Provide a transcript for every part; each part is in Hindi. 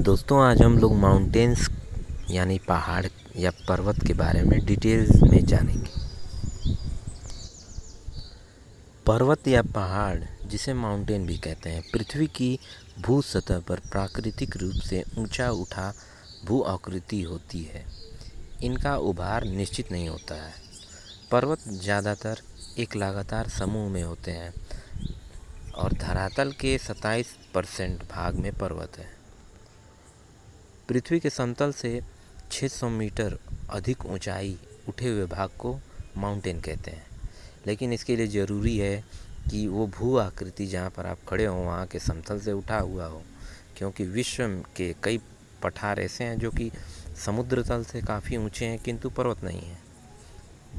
दोस्तों आज हम लोग माउंटेन्स यानी पहाड़ या पर्वत के बारे में डिटेल्स में जानेंगे। पर्वत या पहाड़ जिसे माउंटेन भी कहते हैं, पृथ्वी की भू सतह पर प्राकृतिक रूप से ऊंचा उठा भू आकृति होती है। इनका उभार निश्चित नहीं होता है। पर्वत ज़्यादातर एक लगातार समूह में होते हैं और धरातल के 27% भाग में पर्वत है। पृथ्वी के समतल से 600 मीटर अधिक ऊंचाई उठे हुए भाग को माउंटेन कहते हैं, लेकिन इसके लिए ज़रूरी है कि वो भू आकृति जहाँ पर आप खड़े हों वहाँ के समतल से उठा हुआ हो, क्योंकि विश्व के कई पठार ऐसे हैं जो कि समुद्र तल से काफ़ी ऊंचे हैं किंतु पर्वत नहीं है।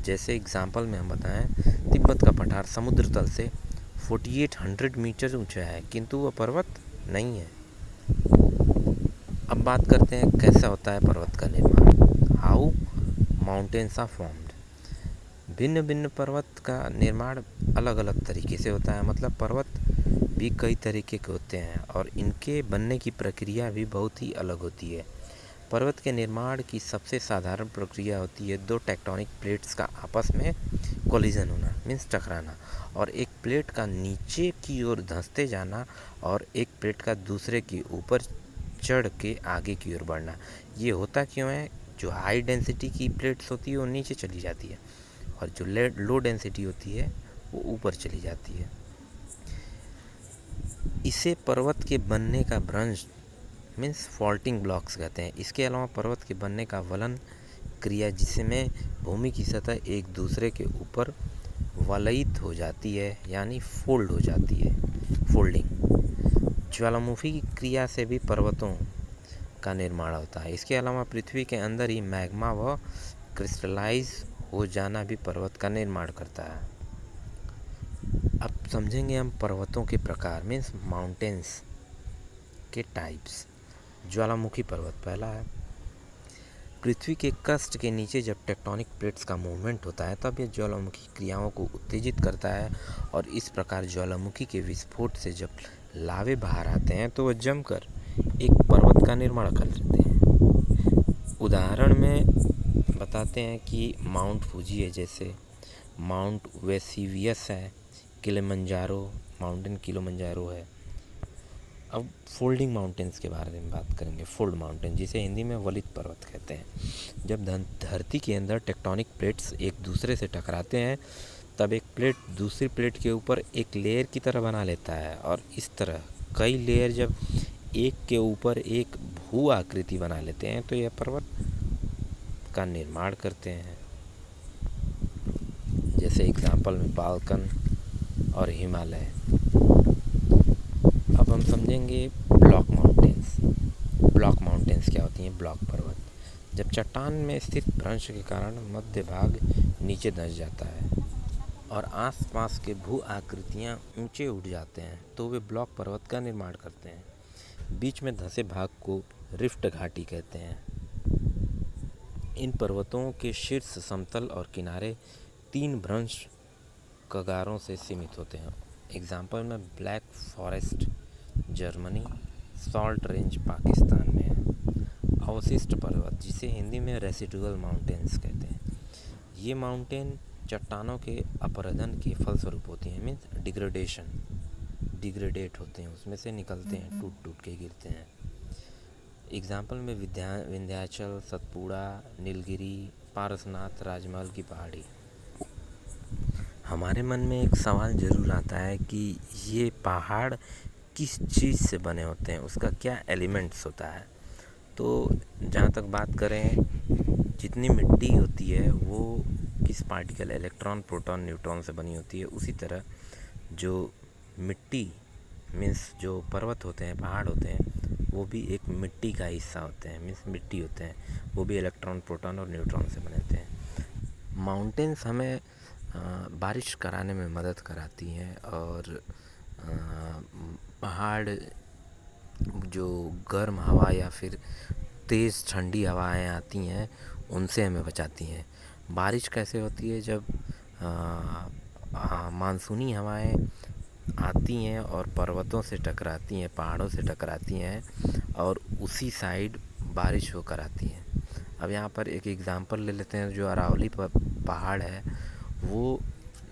जैसे एग्जाम्पल में हम बताएं, तिब्बत का पठार समुद्र तल से 4800 मीटर ऊंचा है किंतु वह पर्वत नहीं है। अब बात करते हैं कैसा होता है पर्वत का निर्माण। How mountains are formed. भिन्न भिन्न पर्वत का निर्माण अलग अलग तरीके से होता है। मतलब पर्वत भी कई तरीके के होते हैं और इनके बनने की प्रक्रिया भी बहुत ही अलग होती है। पर्वत के निर्माण की सबसे साधारण प्रक्रिया होती है दो टेक्टोनिक प्लेट्स का आपस में कोलिजन होना, मीन्स टकराना, और एक प्लेट का नीचे की ओर धंसते जाना और एक प्लेट का दूसरे के ऊपर चढ़ के आगे की ओर बढ़ना। ये होता क्यों है? जो हाई डेंसिटी की प्लेट्स होती है वो नीचे चली जाती है और जो लो डेंसिटी होती है वो ऊपर चली जाती है। इसे पर्वत के बनने का भ्रंश मीन्स फॉल्टिंग ब्लॉक्स कहते हैं। इसके अलावा पर्वत के बनने का वलन क्रिया जिसमें भूमि की सतह एक दूसरे के ऊपर वलयित हो जाती है यानी फोल्ड हो जाती है, फोल्डिंग। ज्वालामुखी की क्रिया से भी पर्वतों का निर्माण होता है। इसके अलावा पृथ्वी के अंदर ही मैग्मा व क्रिस्टलाइज हो जाना भी पर्वत का निर्माण करता है। अब समझेंगे हम पर्वतों के प्रकार मीन्स माउंटेन्स के टाइप्स। ज्वालामुखी पर्वत पहला है। पृथ्वी के क्रस्ट के नीचे जब टेक्टोनिक प्लेट्स का मूवमेंट होता है तब यह ज्वालामुखी क्रियाओं को उत्तेजित करता है और इस प्रकार ज्वालामुखी के विस्फोट से जब लावे बाहर आते हैं तो वह जमकर एक पर्वत का निर्माण कर लेते हैं। उदाहरण में बताते हैं कि माउंट फूजी है, जैसे माउंट वेसिवियस है, किलिमंजारो माउंटेन किलिमंजारो है। अब फोल्डिंग माउंटेन्स के बारे में बात करेंगे। फोल्ड माउंटेन जिसे हिंदी में वलित पर्वत कहते हैं। जब धरती के अंदर टेक्टोनिक प्लेट्स एक दूसरे से टकराते हैं तब एक प्लेट दूसरी प्लेट के ऊपर एक लेयर की तरह बना लेता है और इस तरह कई लेयर जब एक के ऊपर एक भू आकृति बना लेते हैं तो यह पर्वत का निर्माण करते हैं। जैसे एग्जाम्पल में बाल्कन और हिमालय। अब हम समझेंगे ब्लॉक माउंटेन्स। ब्लॉक माउंटेन्स क्या होती हैं? ब्लॉक पर्वत जब चट्टान में स्थित भ्रंश के कारण मध्य भाग नीचे धंस जाता है और आसपास के भू आकृतियाँ ऊंचे उठ जाते हैं तो वे ब्लॉक पर्वत का निर्माण करते हैं। बीच में धंसे भाग को रिफ्ट घाटी कहते हैं। इन पर्वतों के शीर्ष समतल और किनारे 3 भ्रंश कगारों से सीमित होते हैं। एग्जाम्पल में black forest Germany, salt range Pakistan में है। अवशिष्ट पर्वत जिसे हिंदी में रेसिडुअल माउंटेन्स कहते हैं। ये माउंटेन चट्टानों के अपरदन के फलस्वरूप होती हैं, मीन्स डिग्रेडेट होते हैं, उसमें से निकलते हैं, टूट टूट के गिरते हैं। एग्जाम्पल में विंध्याचल, सतपुड़ा, नीलगिरी, पारसनाथ, राजमहल की पहाड़ी। हमारे मन में एक सवाल ज़रूर आता है कि ये पहाड़ किस चीज़ से बने होते हैं, उसका क्या एलिमेंट्स होता है। तो जहाँ तक बात करें, जितनी मिट्टी होती है वो किस पार्टिकल, इलेक्ट्रॉन, प्रोटॉन, न्यूट्रॉन से बनी होती है। उसी तरह जो मिट्टी मीन्स जो पर्वत होते हैं, पहाड़ होते हैं, वो भी एक मिट्टी का हिस्सा होते हैं, मीन्स मिट्टी होते हैं, वो भी इलेक्ट्रॉन, प्रोटॉन और न्यूट्रॉन से बने होते हैं। माउंटेन्स हमें बारिश कराने में मदद कराती हैं और पहाड़ जो गर्म हवा या फिर तेज़ ठंडी हवाएं आती हैं उनसे हमें बचाती हैं। बारिश कैसे होती है? जब मानसूनी हवाएं आती हैं और पर्वतों से टकराती हैं, पहाड़ों से टकराती हैं और उसी साइड बारिश होकर आती हैं। अब यहाँ पर एक एग्ज़ाम्पल ले लेते हैं। जो अरावली पहाड़ है, वो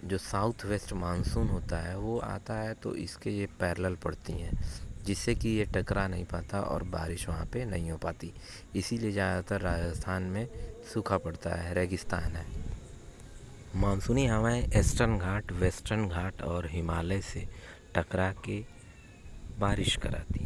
जो साउथ वेस्ट मानसून होता है वो आता है तो इसके ये पैरेलल पड़ती हैं, जिससे कि ये टकरा नहीं पाता और बारिश वहाँ पे नहीं हो पाती। इसीलिए ज़्यादातर राजस्थान में सूखा पड़ता है, रेगिस्तान है। मानसूनी हवाएं ईस्टर्न घाट, वेस्टर्न घाट और हिमालय से टकरा के बारिश कराती हैं।